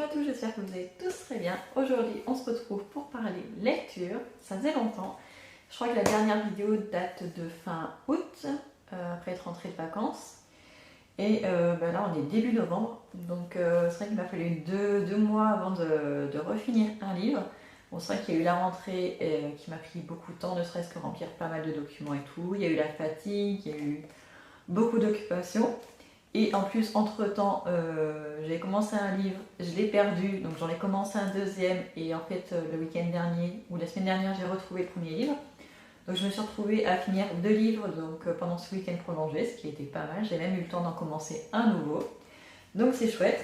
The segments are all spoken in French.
à tous, j'espère que vous allez tous très bien. Aujourd'hui, on se retrouve pour parler lecture. Ça faisait longtemps. Je crois que la dernière vidéo date de fin août, après être rentrée de vacances. Et là, on est début novembre. Donc, c'est vrai qu'il m'a fallu deux mois avant de refinir un livre. Bon, c'est vrai qu'il y a eu la rentrée qui m'a pris beaucoup de temps, ne serait-ce que remplir pas mal de documents et tout. Il y a eu la fatigue, il y a eu beaucoup d'occupations. Et en plus, entre-temps, j'ai commencé un livre, je l'ai perdu, donc j'en ai commencé un deuxième. Et en fait, le week-end dernier, ou la semaine dernière, j'ai retrouvé le premier livre. Donc je me suis retrouvée à finir 2 livres pendant ce week-end prolongé, ce qui était pas mal. J'ai même eu le temps d'en commencer un nouveau. Donc c'est chouette.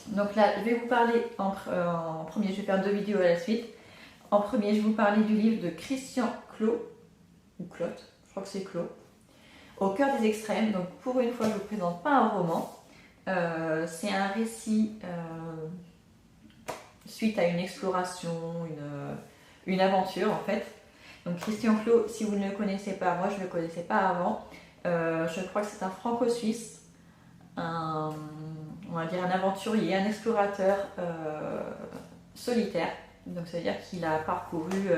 Donc là, je vais vous parler en premier, je vais faire 2 vidéos à la suite. En premier, je vais vous parler du livre de Christian Clot, ou Clot, je crois que c'est Clot. Au cœur des extrêmes, donc pour une fois je ne vous présente pas un roman, c'est un récit suite à une exploration, une aventure en fait. Donc Christian Clot, si vous ne le connaissez pas, moi je ne le connaissais pas avant, je crois que c'est un franco-suisse, on va dire un aventurier, un explorateur solitaire. Donc ça veut dire qu'il a parcouru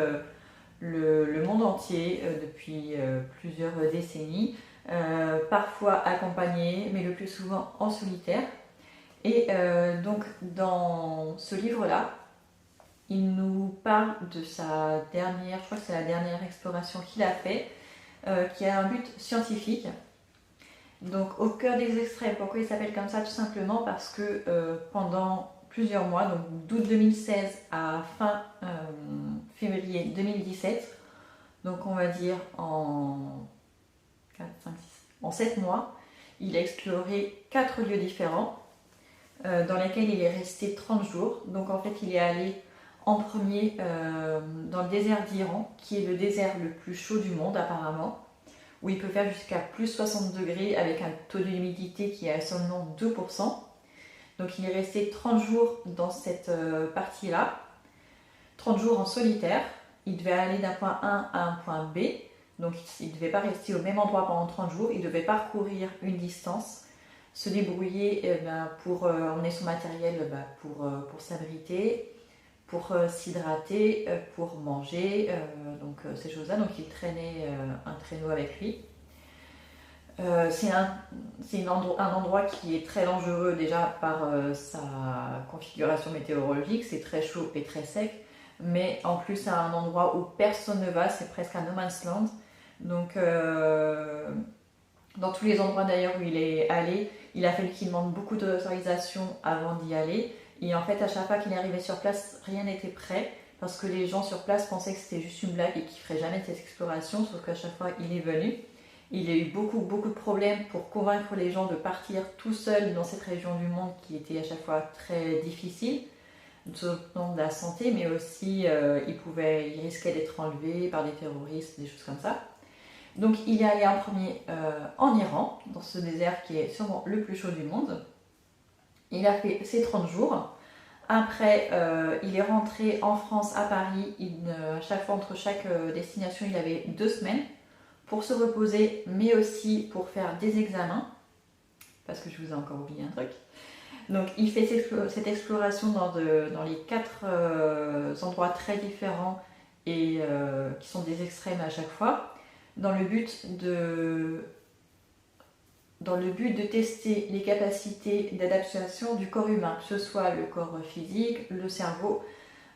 le monde entier depuis plusieurs décennies, parfois accompagné, mais le plus souvent en solitaire. Et donc dans ce livre-là, il nous parle de sa dernière, je crois que c'est la dernière exploration qu'il a fait, qui a un but scientifique. Donc au cœur des extrêmes, pourquoi il s'appelle comme ça? Tout simplement parce que pendant plusieurs mois, donc d'août 2016 à fin février 2017, donc on va dire en 4, 5, 6, en 7 mois, il a exploré 4 lieux différents dans lesquels il est resté 30 jours. Donc en fait il est allé en premier dans le désert d'Iran, qui est le désert le plus chaud du monde apparemment, où il peut faire jusqu'à plus 60 degrés avec un taux d'humidité qui est à seulement 2%. Donc il est resté 30 jours dans cette partie-là, 30 jours en solitaire. Il devait aller d'un point A à un point B, donc il ne devait pas rester au même endroit pendant 30 jours, il devait parcourir une distance, se débrouiller pour emmener son matériel pour s'abriter, pour s'hydrater, pour manger, ces choses-là. Donc il traînait un traîneau avec lui. C'est un endroit qui est très dangereux déjà par sa configuration météorologique, c'est très chaud et très sec, mais en plus c'est un endroit où personne ne va, c'est presque un no man's land. Donc dans tous les endroits d'ailleurs où il est allé, il a fallu qu'il demande beaucoup d'autorisation avant d'y aller. Et en fait, à chaque fois qu'il est arrivé sur place, rien n'était prêt parce que les gens sur place pensaient que c'était juste une blague et qu'il ne ferait jamais cette exploration, sauf qu'à chaque fois, il est venu. Il a eu beaucoup de problèmes pour convaincre les gens de partir tout seul dans cette région du monde qui était à chaque fois très difficile, sur le plan de la santé, mais aussi il risquait d'être enlevé par des terroristes, des choses comme ça. Donc il est allé en premier en Iran, dans ce désert qui est sûrement le plus chaud du monde. Il a fait ses 30 jours. Après, il est rentré en France, à Paris. À chaque fois, entre chaque destination, il avait 2 semaines pour se reposer, mais aussi pour faire des examens. Parce que je vous ai encore oublié un truc. Donc, il fait cette exploration dans les 4 endroits très différents et qui sont des extrêmes à chaque fois, dans le but de tester les capacités d'adaptation du corps humain, que ce soit le corps physique, le cerveau,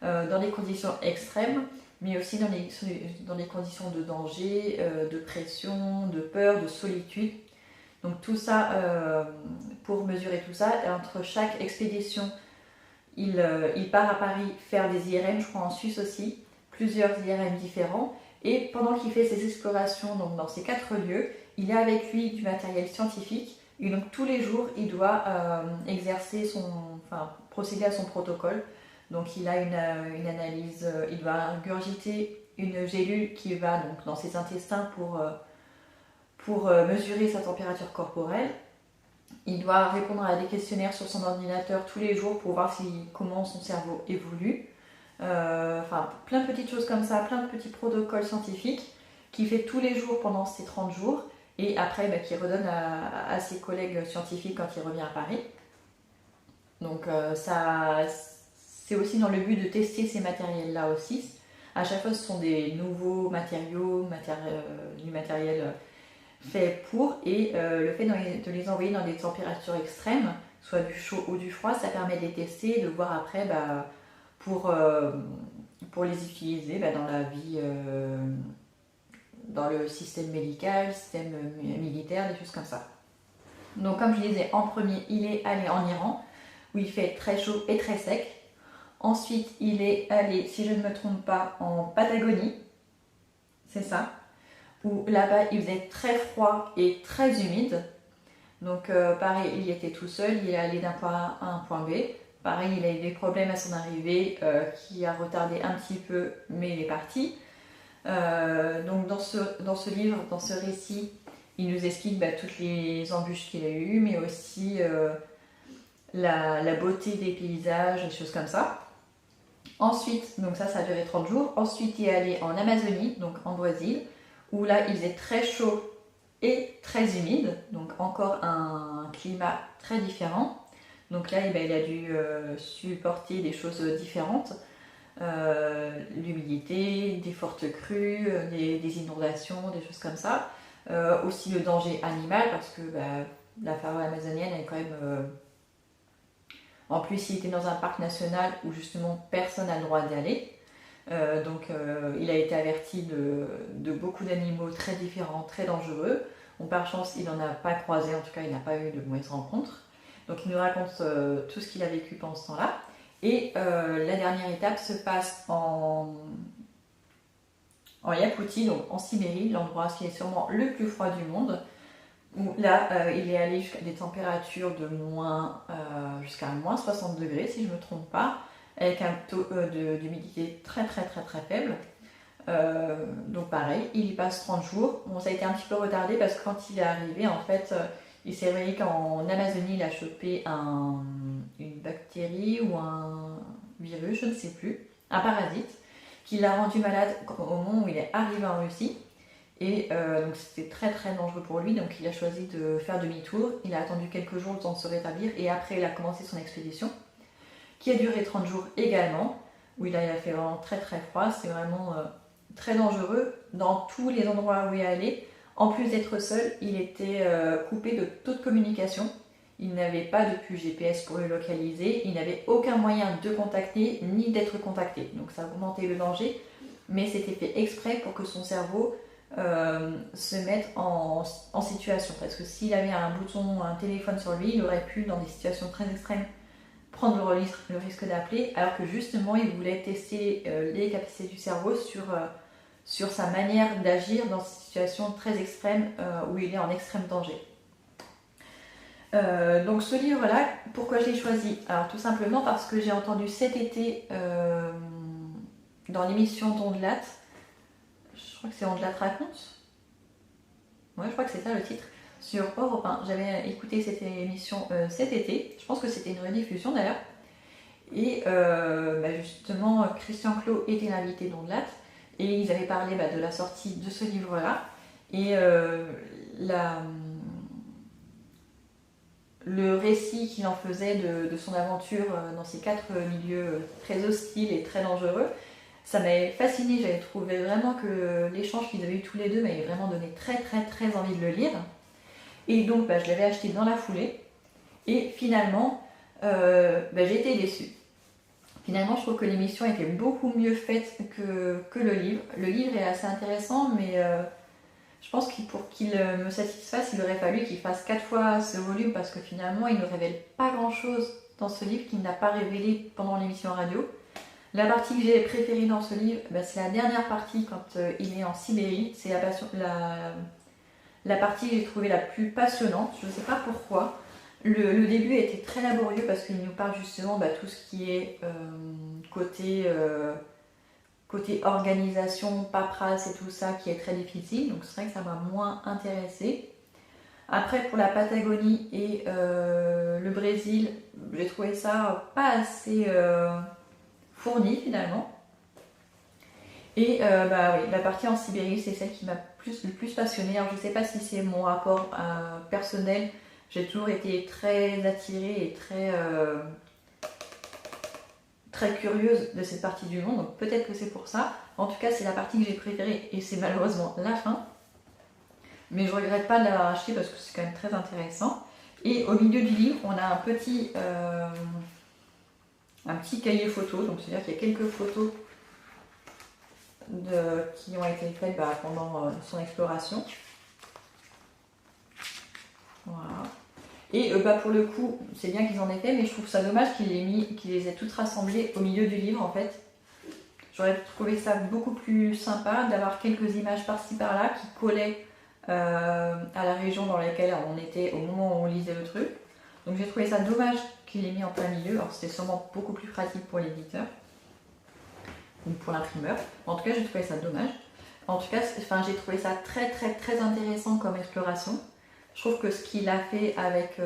dans des conditions extrêmes, mais aussi dans des conditions de danger, de pression, de peur, de solitude. Donc tout ça, pour mesurer tout ça, entre chaque expédition, il part à Paris faire des IRM, je crois en Suisse aussi, plusieurs IRM différents. Et pendant qu'il fait ses explorations donc dans ces 4 lieux, il a avec lui du matériel scientifique. Et donc tous les jours, il doit procéder à son protocole. Donc il a une analyse, il doit ingurgiter une gélule qui va donc dans ses intestins pour mesurer sa température corporelle. Il doit répondre à des questionnaires sur son ordinateur tous les jours pour voir comment son cerveau évolue. Plein de petites choses comme ça, plein de petits protocoles scientifiques qu'il fait tous les jours pendant ces 30 jours et après qu'il redonne à ses collègues scientifiques quand il revient à Paris. Donc c'est aussi dans le but de tester ces matériels-là aussi. À chaque fois, ce sont des nouveaux matériaux, du matériel fait pour, et le fait de les envoyer dans des températures extrêmes, soit du chaud ou du froid, ça permet de les tester et de voir après pour les utiliser dans la vie, dans le système médical, système militaire, des choses comme ça. Donc comme je disais, en premier, il est allé en Iran, où il fait très chaud et très sec. Ensuite, il est allé, si je ne me trompe pas, en Patagonie, c'est ça, où là-bas il faisait très froid et très humide. Donc pareil, il était tout seul, il est allé d'un point A à un point B. Pareil, il a eu des problèmes à son arrivée qui a retardé un petit peu, mais il est parti. Donc dans ce livre, dans ce récit, il nous explique toutes les embûches qu'il a eues, mais aussi la beauté des paysages, des choses comme ça. Ensuite, donc ça a duré 30 jours. Ensuite, il est allé en Amazonie, donc en Brésil, où là, il faisait très chaud et très humide, donc encore un climat très différent. Donc là, il a dû supporter des choses différentes. L'humidité, des fortes crues, des inondations, des choses comme ça. Aussi le danger animal, parce que la forêt amazonienne est quand même... En plus, il était dans un parc national où justement personne n'a le droit d'y aller. Donc il a été averti de beaucoup d'animaux très différents, très dangereux. Bon, par chance, il n'en a pas croisé, en tout cas, il n'a pas eu de mauvaises rencontres. Donc il nous raconte tout ce qu'il a vécu pendant ce temps-là. Et la dernière étape se passe en Yakoutie, donc en Sibérie, l'endroit qui est sûrement le plus froid du monde. Où là, il est allé jusqu'à des températures de jusqu'à moins 60 degrés, si je ne me trompe pas, avec un taux d'humidité très très très très faible. Donc pareil, il y passe 30 jours. Bon, ça a été un petit peu retardé parce que quand il est arrivé, en fait, il s'est réveillé qu'en Amazonie, il a chopé une bactérie ou un virus, je ne sais plus, un parasite, qui l'a rendu malade au moment où il est arrivé en Russie. Et donc c'était très très dangereux pour lui, donc il a choisi de faire demi-tour. Il a attendu quelques jours le temps de se rétablir et après il a commencé son expédition, qui a duré 30 jours également, où il a fait vraiment très très froid. C'est vraiment très dangereux dans tous les endroits où il est allé. En plus d'être seul, il était coupé de toute communication. Il n'avait pas de puce GPS pour le localiser, il n'avait aucun moyen de contacter ni d'être contacté. Donc ça augmentait le danger, mais c'était fait exprès pour que son cerveau se mette en situation. Parce que s'il avait un bouton, un téléphone sur lui, il aurait pu, dans des situations très extrêmes, prendre le risque d'appeler, alors que justement il voulait tester les capacités du cerveau sur sa manière d'agir dans ces situations très extrêmes où il est en extrême danger. Donc ce livre-là, pourquoi je l'ai choisi? Alors tout simplement parce que j'ai entendu cet été dans l'émission d'Ondelat, je crois que c'est Ondelat raconte. Ouais, je crois que c'est ça le titre. Sur Europe 1. J'avais écouté cette émission cet été. Je pense que c'était une rediffusion d'ailleurs. Et justement, Christian Clot était l'invité d'Ondelat. Et ils avaient parlé de la sortie de ce livre-là. Et le récit qu'il en faisait de son aventure dans ces 4 milieux très hostiles et très dangereux, ça m'avait fascinée. J'avais trouvé vraiment que l'échange qu'ils avaient eu tous les deux m'avait vraiment donné très très très envie de le lire. Et donc je l'avais acheté dans la foulée. Et finalement, j'ai été déçue. Finalement, je trouve que l'émission était beaucoup mieux faite que le livre. Le livre est assez intéressant, mais je pense que pour qu'il me satisfasse, il aurait fallu qu'il fasse 4 fois ce volume, parce que finalement, il ne révèle pas grand-chose dans ce livre qu'il n'a pas révélé pendant l'émission radio. La partie que j'ai préférée dans ce livre, c'est la dernière partie quand il est en Sibérie. C'est la partie que j'ai trouvée la plus passionnante. Je ne sais pas pourquoi. Le début était très laborieux parce qu'il nous parle justement tout ce qui est côté organisation, paperasse et tout ça qui est très difficile. Donc c'est vrai que ça m'a moins intéressée. Après, pour la Patagonie et le Brésil, j'ai trouvé ça pas assez fourni finalement. Et oui, la partie en Sibérie, c'est celle qui m'a le plus passionnée. Alors je ne sais pas si c'est mon rapport personnel. J'ai toujours été très attirée et très très curieuse de cette partie du monde, donc peut-être que c'est pour ça. En tout cas, c'est la partie que j'ai préférée et c'est malheureusement la fin. Mais je regrette pas de l'avoir acheté parce que c'est quand même très intéressant. Et au milieu du livre, on a un petit cahier photo, donc c'est-à-dire qu'il y a quelques photos qui ont été faites pendant son exploration. Voilà. Et pour le coup, c'est bien qu'ils en aient fait, mais je trouve ça dommage qu'ils les aient toutes rassemblées au milieu du livre en fait. J'aurais trouvé ça beaucoup plus sympa d'avoir quelques images par-ci par-là qui collaient à la région dans laquelle on était au moment où on lisait le truc. Donc j'ai trouvé ça dommage qu'il l'ait mis en plein milieu. Alors c'était sûrement beaucoup plus pratique pour l'éditeur ou pour l'imprimeur. En tout cas, j'ai trouvé ça dommage. En tout cas, j'ai trouvé ça très très très intéressant comme exploration. Je trouve que ce qu'il a fait avec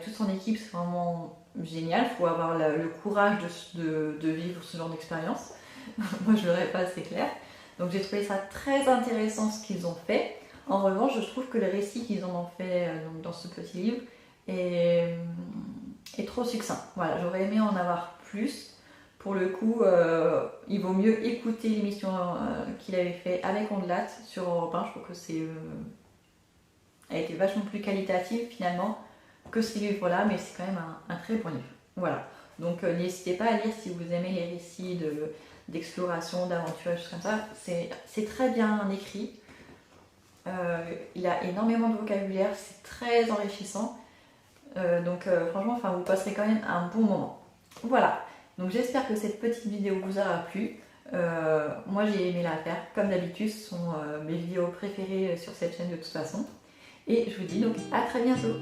toute son équipe, c'est vraiment génial. Il faut avoir le courage de vivre ce genre d'expérience. Moi, je l'aurais pas, c'est clair. Donc j'ai trouvé ça très intéressant ce qu'ils ont fait. En revanche, je trouve que le récit qu'ils en ont fait dans ce petit livre est trop succinct. Voilà, j'aurais aimé en avoir plus. Pour le coup, il vaut mieux écouter l'émission qu'il avait fait avec Ondelat sur Europe 1. Je trouve que elle a été vachement plus qualitative finalement que ce livre-là, mais c'est quand même un très bon livre. Voilà. Donc n'hésitez pas à lire si vous aimez les récits d'exploration, d'aventure, des choses comme ça. C'est très bien écrit. Il a énormément de vocabulaire, c'est très enrichissant. Donc franchement, vous passerez quand même un bon moment. Voilà. Donc j'espère que cette petite vidéo vous aura plu. Moi j'ai aimé la faire. Comme d'habitude, ce sont mes vidéos préférées sur cette chaîne de toute façon. Et je vous dis donc à très bientôt.